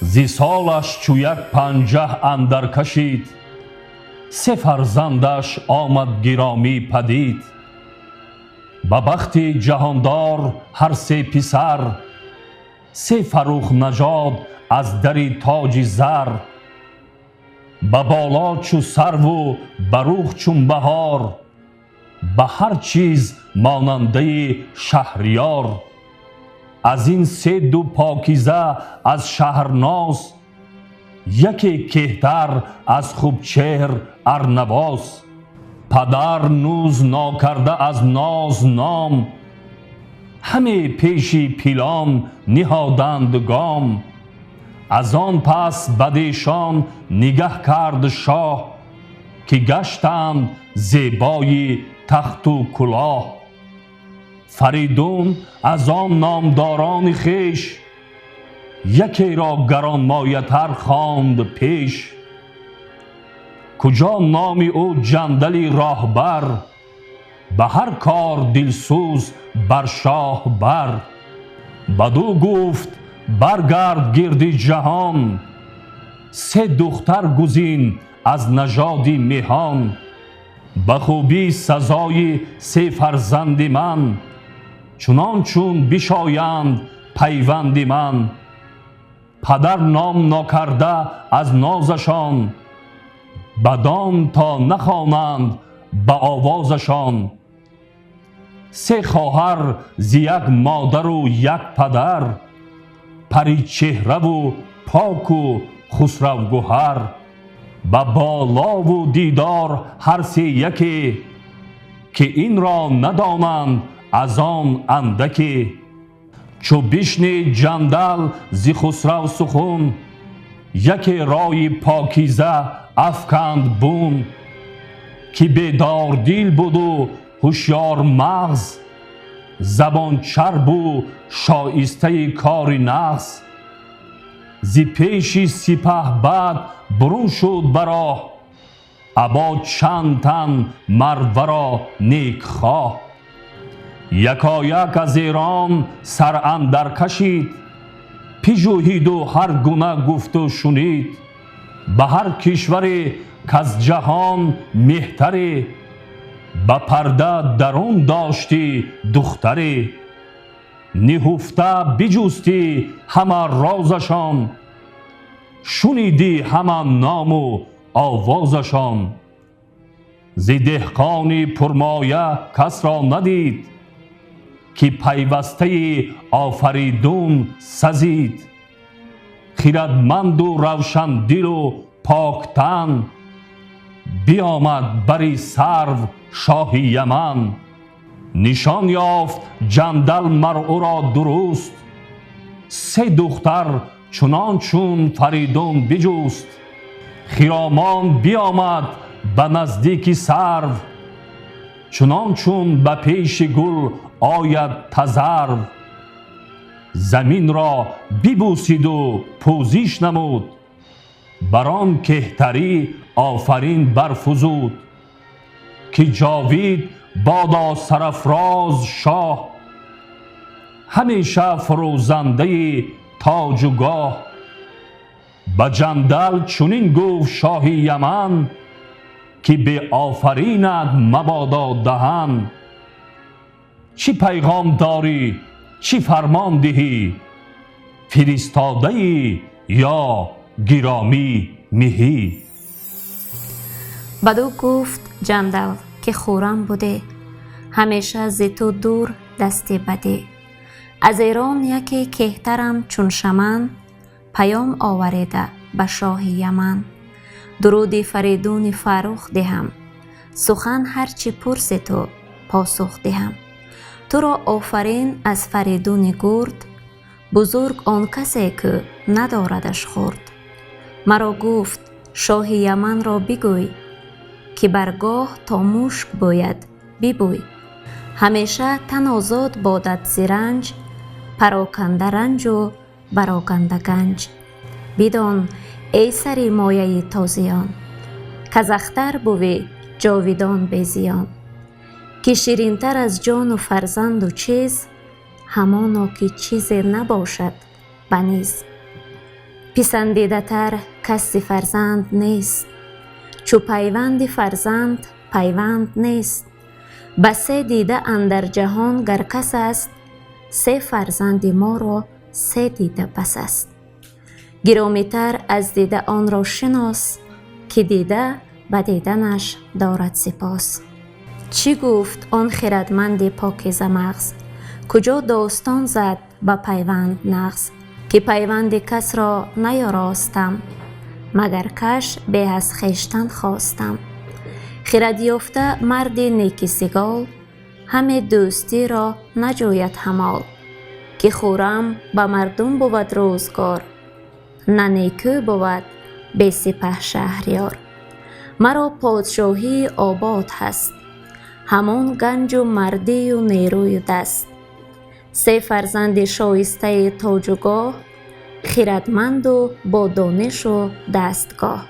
زی سالش چو یک پنجه اندر کشید، سه فرزندش آمد گرامی پدید. به بخت جهاندار هر سه پسر، سه فروخ نژاد از در تاج زر. به بالا چو سرو و به روح چون بهار، به هر چیز ماننده شهریار. از این سه دو پاکیزه از شهرناز، یکی کهتر از خوب چهر ارنواز. پدر نوز ناکرده از ناز نام، همه پیش پیلان نهادند گام. از آن پس بدیشان نگه کرد شاه، که گشتند زیبای تخت و کلاه. فریدون از آن نامداران خویش، یکی را گرانمایه‌تر خواند پیش. کجا نام او جندل راهبر، به هر کار دلسوز بر شاه بر. بدو گفت برگرد گرد جهان، سه دختر گزین از نژاد مهان. به خوبی سزای سه فرزند من، چنان چون بشایند پیوند من. پدر نام نکرده از نازشان، بدان تا نخوانند به آوازشان. سه خواهر ز یک مادر و یک پدر، پری چهره و پاک و خسرو گهر. به بالا و دیدار هر سه یکی، که این را ندانند از آن اندکی. چو بشنید جندل ز خسرو سخن، یکی رای پاکیزه افکند بون. که بیدار دل بود و هوشیار مغز، زبان چرب و شایسته کار نغز. ز پیش سپهبد برون شد به راه، ابا چند تن مر ورا نیک خواه. یکایک از ایران سر اندر کشید، پژوهید و هر گونه گفت و شنید. به هر کشوری کز جهان مهتری، به پرده درون داشتی دختری. نهفته بجستی همه رازشان، شنیدی همه نام و آوازشان. ز دهقان پرمایه کس را ندید، که پیوسته آفریدون سزید. خردمند و روشن دل و پاک تن، بیامد بر سرو شاه یمن. نشان یافت جندل مر او را درست، سه دختر چنان چون فریدون بجست. خرامان بیامد به نزدیک سرو، چنان چون به پیش گل آید تذرو. زمین را ببوسید و پوزش نمود، بر آن کهتری آفرین برفزود. که جاوید بادا سرافراز شاه، همیشه فروزنده تاج و گاه. به جندل چنین گفت شاه یمن، که به آفرینت مبادا دهن. چی پیغام داری چی فرمان دهی، فرستاده ای یا گرامی مهی. بدو گفت جندل که خورم بوده، همیشه ز تو دور دست بده. از ایران یکی کهترم چون شمن، پیام آوریده به شاه یمن. درود فریدون فرخ دهم، سخن هرچی پرسی تو پاسخ دهم. تو را آفرین از فریدون گرد، بزرگ آن کسی که نداردش خورد. مرا گفت شاه یمن را بگوی، که برگاه تا مشک باید ببوی. همیشه تن آزاد بادت ز رنج، پراکنده رنج و براکنده گنج. بدان ای سر مایه تازیان، کز اختر بوی جاویدان بی زیان. که شیرینتر از جان و فرزند و چیز، همانا که چیز نباشد بنیز. پسندیده تر کسی فرزند نیست، چو پیوند فرزند پیوند نیست. بسه دیده اندر جهان گر کس است، سه فرزند ما را سه دیده بس است. گرامی تر از دیده آن را شناس، که دیده به دیدنش دارد سپاس. چی گفت آن خردمند پاکیزه مغز، کجا داستان زد به پیوند نغز. که پیوند کس را نیاراستم، مگر کش به از خویشتن خواستم. خرد یافته مرد نیکی سگال، همه دوستی را نجوید همال. که خورم به مردم بود روزگار، نه نیکو بود به سپه شهریار. مرا پادشاهی آباد هست، همان گنج و مردی و نیروی دست. سه فرزند شایسته تاج و گاه، خردمند و با دانش و دستگاه.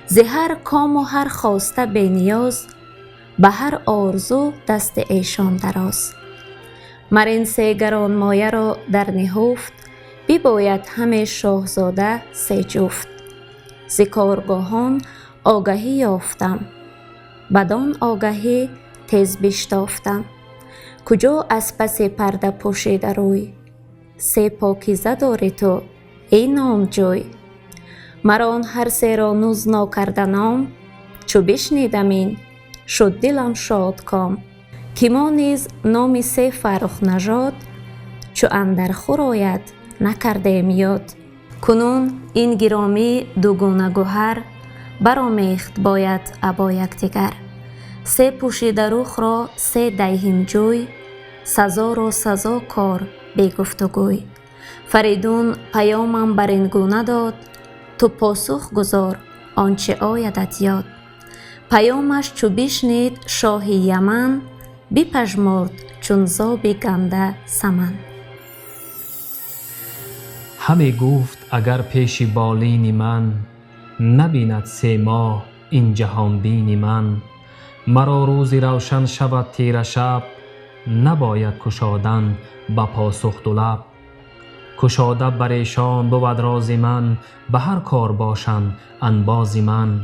ز هر کام و هر خواسته بی نیاز، به هر آرزو دست ایشان دراز. مر این سه گرانمایه را در نهفت، بباید همه شاهزاده سه جفت. ز کارگاهان آگهی یافتم، بدان آگهی تیز بشتافتم. کجا از پس پرده پوشیده روی، سه پاکیزه داری تو ای نامجوی. مرا آن هر سه را نوز ناکرده نام، چو بشنیدم این شد دلم شادکام. که ما نیز نام سه فرخ نژاد، چو اندر خور آید نکردیم یاد. کنون این گرامی دوگونه گوهر، برآمیخت باید ابا یکدیگر. سه پوشیده رخ را سه دیهیم جوی، سزا را سزا کار بی گفت و گوی. فریدون پیامم بر این گونه داد، تو پاسخ گزار آنچه آیدت یاد. پیامش چو بشنید شاه یمن، بپژمرد چون زاب گنده سمن. همه گفت اگر پیش بالین من، نبیند سه ماه این جهان بین من. مرا روزی روشن شود تیره شب، نباید کشادن به پاسخ دو لب. کشاده بر ایشان بود راز من، به هر کار باشند انباز من.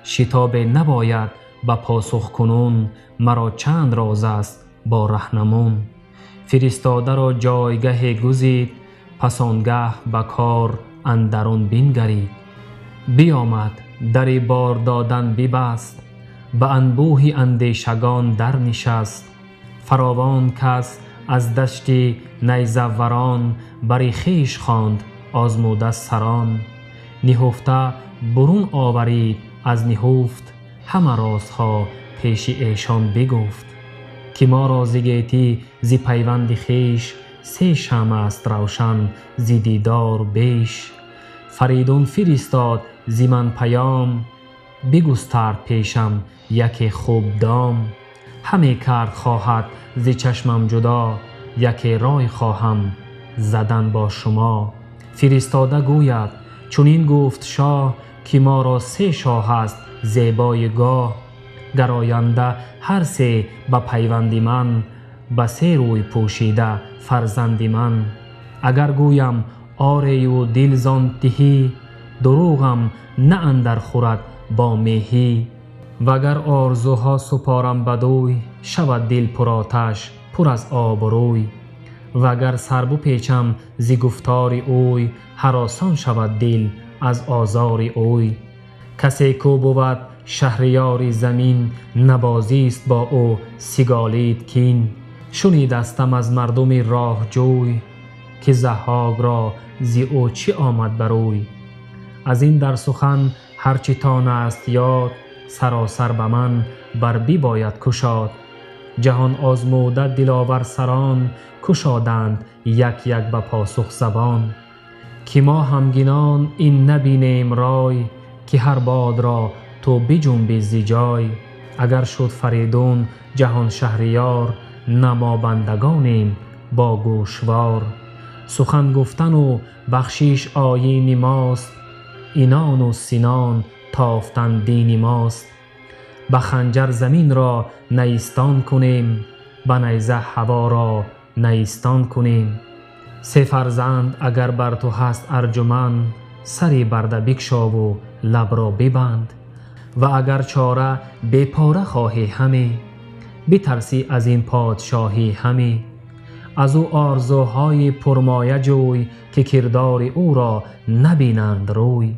شتاب نباید به پاسخ کنون، مرا چند راز است با رهنمون. فرستاده را جایگه گزید، پس آنگه به کار اندرون بنگرید. بیامد در بار دادن ببست، به انبوه اندیشگان در نشست. فراوان کس از دشت نیزوران، بر خویش خواند آزموده سران. نهفته برون آورید از نهفت، همه رازها پیش ایشان بگفت. که ما را ز گیتی ز پیوند خویش، سه شمع است روشن ز دیدار بیش. فریدون فرستاد ز من پیام، بگسترد پیشم یک خوب دام. همه کرد خواهد ز چشمم جدا، یک رای خواهم زدن با شما. فرستاده گوید چنین گفت شاه، که ما را سه شاه است زیبای گاه. گراینده هر سه به پیوند من، به سه روی پوشیده فرزند من. اگر گویم آری و دل زان تهی، دروغم نه اندر خورد با میهی. وگر آرزوها سپارم بدوی، شود دل پر آتش پر از آب و روی. وگر سر بپیچم ز گفتار اوی، هراسان شود دل از آزار اوی. کسی کو بود شهریار زمین، نبازی است با او سگالید کین. شنیدستم از مردم راه جوی، که ضحاک را ز او چه آمد بروی. از این در سخن هرچی تان است یاد، سراسر به من بر بباید کشاد. جهان آزموده دلاور سران، کشادند یک یک به پاسخ زبان. که ما همگنان این نبینیم رای، که هر باد را تو بجنبی ز جای. اگر شد فریدون جهان شهریار، نه ما بندگانیم با گوشوار. سخن گفتن و بخشش آیین ماست، اینان و سینان تافتن دین ماست. به خنجر زمین را نیستان کنیم، به نیزه هوا را نیستان کنیم. سه فرزند اگر بر تو هست ارجمند، سری برده بگشا و لب را ببند. و اگر چاره بی پاره خواهی همی، بترسی از این پادشاهی همی. از او آرزوهای پرمایه جوی، که کردار او را نبینند روی.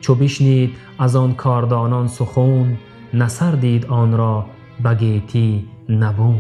چو بشنید از آن کاردانان سخن، نه سر دید آن را به گیتی نبون.